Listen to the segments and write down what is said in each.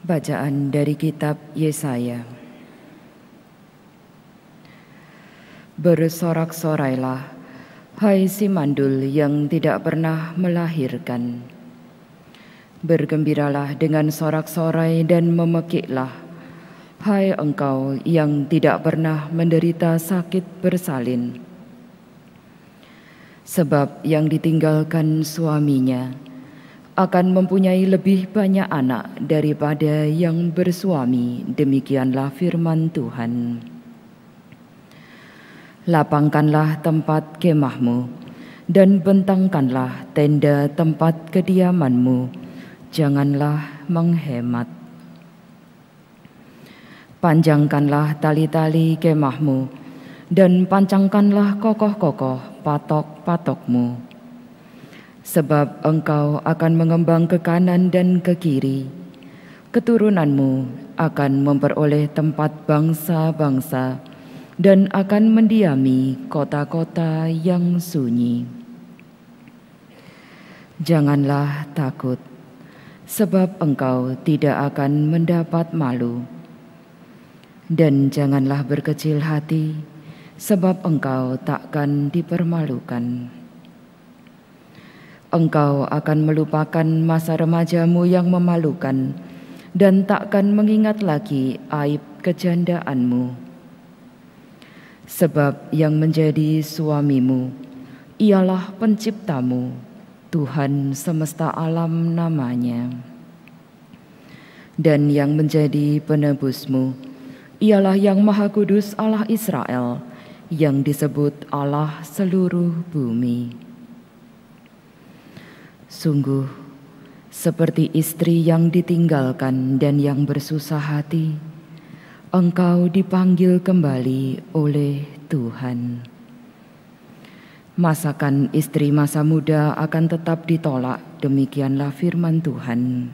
Bacaan dari kitab Yesaya. Bersorak-sorailah, hai si mandul yang tidak pernah melahirkan. Bergembiralah dengan sorak-sorai dan memekiklah, hai engkau yang tidak pernah menderita sakit bersalin. Sebab yang ditinggalkan suaminya akan mempunyai lebih banyak anak daripada yang bersuami, demikianlah firman Tuhan. Lapangkanlah tempat kemahmu, dan bentangkanlah tenda tempat kediamanmu, janganlah menghemat. Panjangkanlah tali-tali kemahmu, dan pancangkanlah kokoh-kokoh patok-patokmu. Sebab engkau akan mengembang ke kanan dan ke kiri, keturunanmu akan memperoleh tempat bangsa-bangsa dan akan mendiami kota-kota yang sunyi. Janganlah takut, sebab engkau tidak akan mendapat malu. Dan janganlah berkecil hati, sebab engkau takkan dipermalukan. Engkau akan melupakan masa remajamu yang memalukan dan takkan mengingat lagi aib kejandaanmu. Sebab yang menjadi suamimu ialah penciptamu, Tuhan semesta alam namanya. Dan yang menjadi penebusmu ialah Yang Maha Kudus Allah Israel, yang disebut Allah seluruh bumi. Sungguh, seperti istri yang ditinggalkan dan yang bersusah hati, engkau dipanggil kembali oleh Tuhan. Masakan istri masa muda akan tetap ditolak, demikianlah firman Tuhan.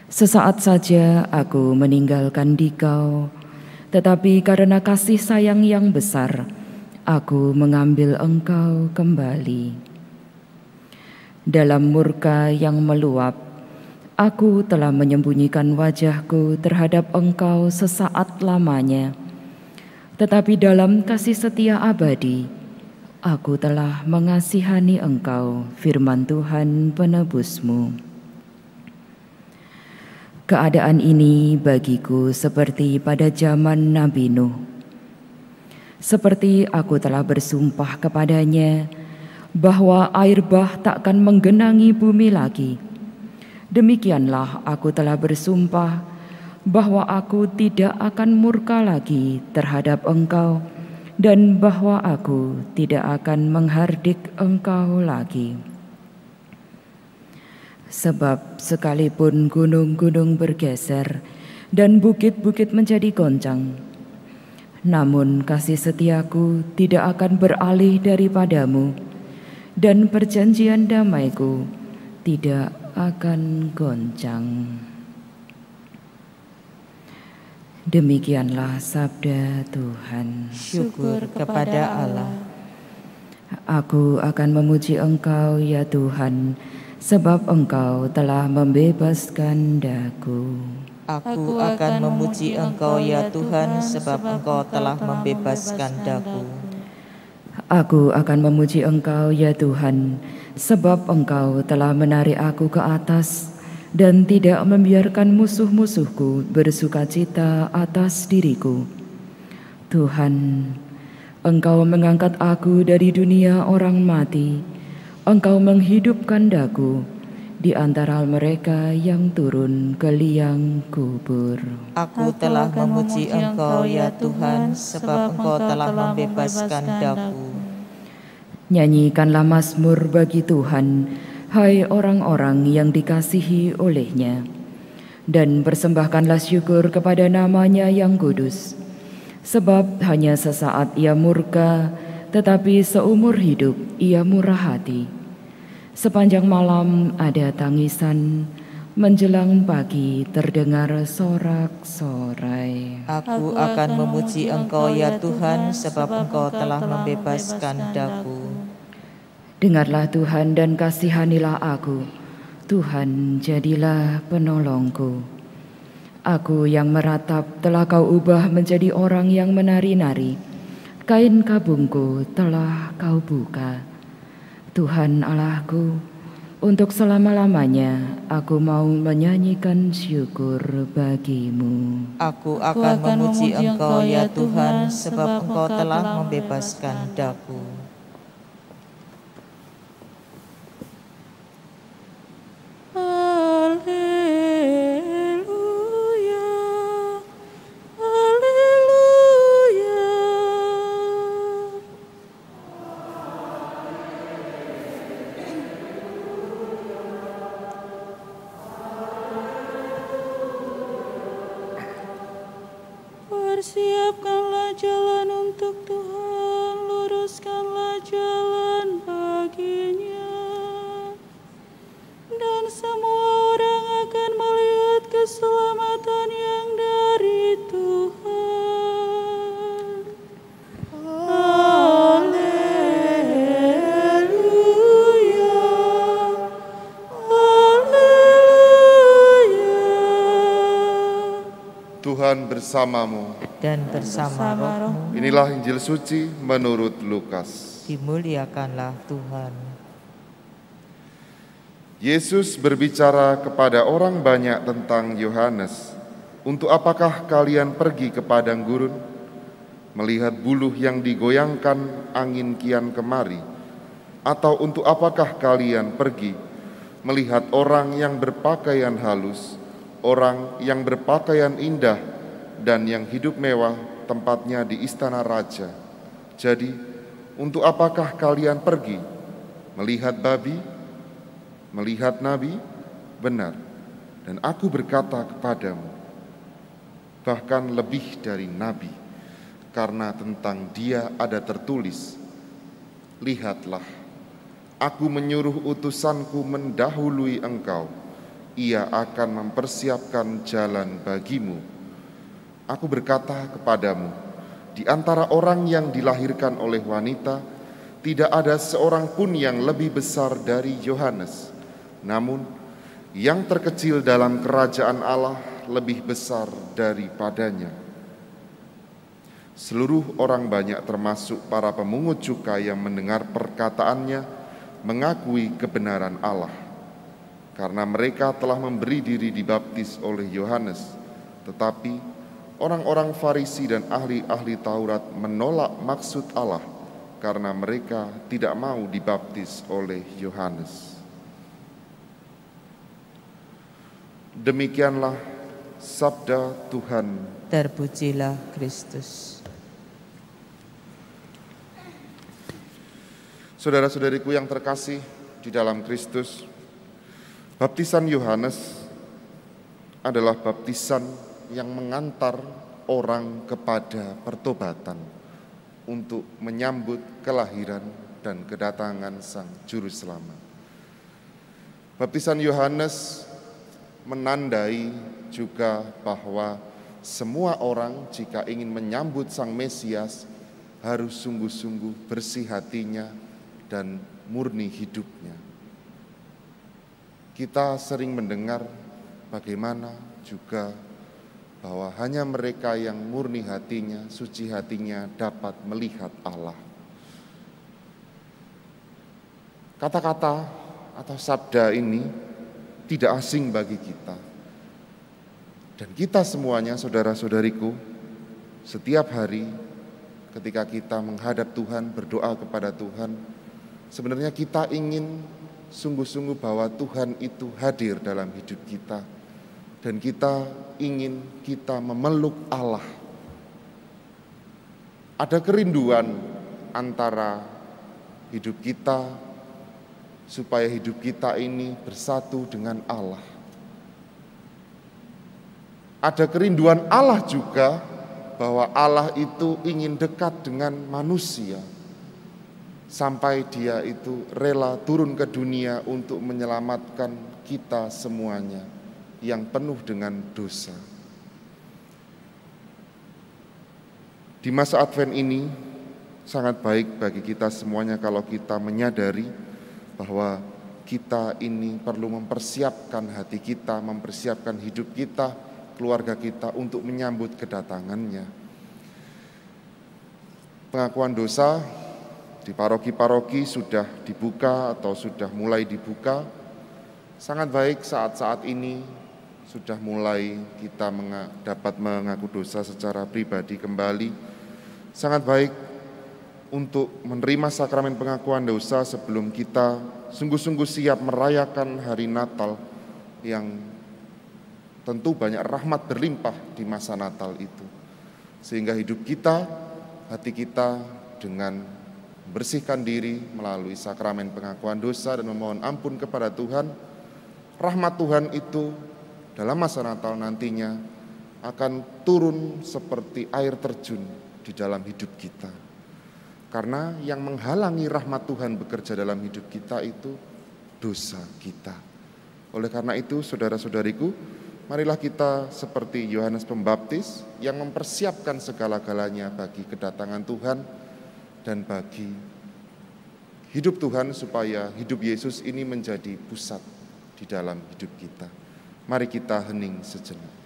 Sesaat saja aku meninggalkan dikau, tetapi karena kasih sayang yang besar, aku mengambil engkau kembali. Dalam murka yang meluap, aku telah menyembunyikan wajahku terhadap engkau sesaat lamanya. Tetapi dalam kasih setia abadi, aku telah mengasihani engkau, firman Tuhan penebusmu. Keadaan ini bagiku seperti pada zaman Nabi Nuh. Seperti aku telah bersumpah kepadanya, bahwa air bah takkan menggenangi bumi lagi. Demikianlah aku telah bersumpah bahwa aku tidak akan murka lagi terhadap engkau dan bahwa aku tidak akan menghardik engkau lagi. Sebab sekalipun gunung-gunung bergeser dan bukit-bukit menjadi goncang, namun kasih setiaku tidak akan beralih daripadamu, dan perjanjian damaiku tidak akan goncang. Demikianlah sabda Tuhan. Syukur kepada Allah. Aku akan memuji Engkau, ya Tuhan, sebab Engkau telah membebaskan daku. Aku akan memuji Engkau, ya Tuhan, sebab Engkau telah membebaskan daku. Aku akan memuji Engkau, ya Tuhan, sebab Engkau telah menarik aku ke atas dan tidak membiarkan musuh-musuhku bersukacita atas diriku. Tuhan, Engkau mengangkat aku dari dunia orang mati. Engkau menghidupkan daku di antara mereka yang turun ke liang kubur. Aku telah memuji Engkau, ya Tuhan, sebab Engkau telah membebaskan daku. Nyanyikanlah mazmur bagi Tuhan, hai orang-orang yang dikasihi oleh-Nya, dan persembahkanlah syukur kepada nama-Nya yang kudus. Sebab hanya sesaat Ia murka, tetapi seumur hidup Ia murah hati. Sepanjang malam ada tangisan, menjelang pagi terdengar sorak-sorai. Aku akan memuji Engkau, ya Tuhan, sebab Engkau telah membebaskan daku. Dengarlah Tuhan dan kasihanilah aku. Tuhan, jadilah penolongku. Aku yang meratap telah Kau ubah menjadi orang yang menari-nari. Kain kabungku telah Kau buka. Tuhan Allahku, untuk selama-lamanya aku mau menyanyikan syukur bagimu. Aku akan memuji Engkau ya Tuhan, sebab Engkau telah membebaskan daku. Persiapkanlah jalan untuk Tuhan, luruskanlah jalan baginya. Dan semua orang akan melihat keselamatan yang dari Tuhan. Haleluya, haleluya. Tuhan bersamamu. Dan bersama rohmu, Inilah Injil suci menurut Lukas. dimuliakanlah Tuhan. Yesus berbicara kepada orang banyak tentang Yohanes. Untuk apakah kalian pergi ke padang gurun, melihat buluh yang digoyangkan angin kian kemari? Atau untuk apakah kalian pergi melihat orang yang berpakaian halus, orang yang berpakaian indah, dan yang hidup mewah tempatnya di istana raja? Jadi, untuk apakah kalian pergi melihat babi, melihat nabi? Benar, dan aku berkata kepadamu, bahkan lebih dari nabi, karena tentang dia ada tertulis, lihatlah, aku menyuruh utusanku mendahului engkau, ia akan mempersiapkan jalan bagimu. Aku berkata kepadamu, di antara orang yang dilahirkan oleh wanita, tidak ada seorang pun yang lebih besar dari Yohanes. Namun, yang terkecil dalam kerajaan Allah lebih besar daripadanya. Seluruh orang banyak termasuk para pemungut cukai yang mendengar perkataannya mengakui kebenaran Allah. Karena mereka telah memberi diri dibaptis oleh Yohanes, tetapi orang-orang Farisi dan ahli-ahli Taurat menolak maksud Allah karena mereka tidak mau dibaptis oleh Yohanes. Demikianlah sabda Tuhan. Terpujilah Kristus. Saudara-saudariku yang terkasih di dalam Kristus, baptisan Yohanes adalah baptisan yang mengantar orang kepada pertobatan untuk menyambut kelahiran dan kedatangan Sang Juru Selamat. Baptisan Yohanes menandai juga bahwa semua orang jika ingin menyambut Sang Mesias harus sungguh-sungguh bersih hatinya dan murni hidupnya. Kita sering mendengar bagaimana juga bahwa hanya mereka yang murni hatinya, suci hatinya dapat melihat Allah. Kata-kata atau sabda ini tidak asing bagi kita. Dan kita semuanya, saudara-saudariku, setiap hari ketika kita menghadap Tuhan, berdoa kepada Tuhan, sebenarnya kita ingin sungguh-sungguh bahwa Tuhan itu hadir dalam hidup kita. Dan kita ingin kita memeluk Allah. Ada kerinduan antara hidup kita supaya hidup kita ini bersatu dengan Allah. Ada kerinduan Allah juga bahwa Allah itu ingin dekat dengan manusia. Sampai dia itu rela turun ke dunia untuk menyelamatkan kita semuanya yang penuh dengan dosa. Di masa Advent ini sangat baik bagi kita semuanya kalau kita menyadari bahwa kita ini perlu mempersiapkan hati kita, mempersiapkan hidup kita, keluarga kita untuk menyambut kedatangannya. Pengakuan dosa di paroki-paroki sudah dibuka atau sudah mulai dibuka. Sangat baik saat-saat ini sudah mulai kita dapat mengaku dosa secara pribadi kembali. Sangat baik untuk menerima sakramen pengakuan dosa sebelum kita sungguh-sungguh siap merayakan hari Natal yang tentu banyak rahmat berlimpah di masa Natal itu. Sehingga hidup kita, hati kita dengan membersihkan diri melalui sakramen pengakuan dosa dan memohon ampun kepada Tuhan, rahmat Tuhan itu dalam masa Natal nantinya akan turun seperti air terjun di dalam hidup kita. Karena yang menghalangi rahmat Tuhan bekerja dalam hidup kita itu dosa kita. Oleh karena itu, saudara-saudariku, marilah kita seperti Yohanes Pembaptis yang mempersiapkan segala-galanya bagi kedatangan Tuhan dan bagi hidup Tuhan, supaya hidup Yesus ini menjadi pusat di dalam hidup kita. Mari kita hening sejenak.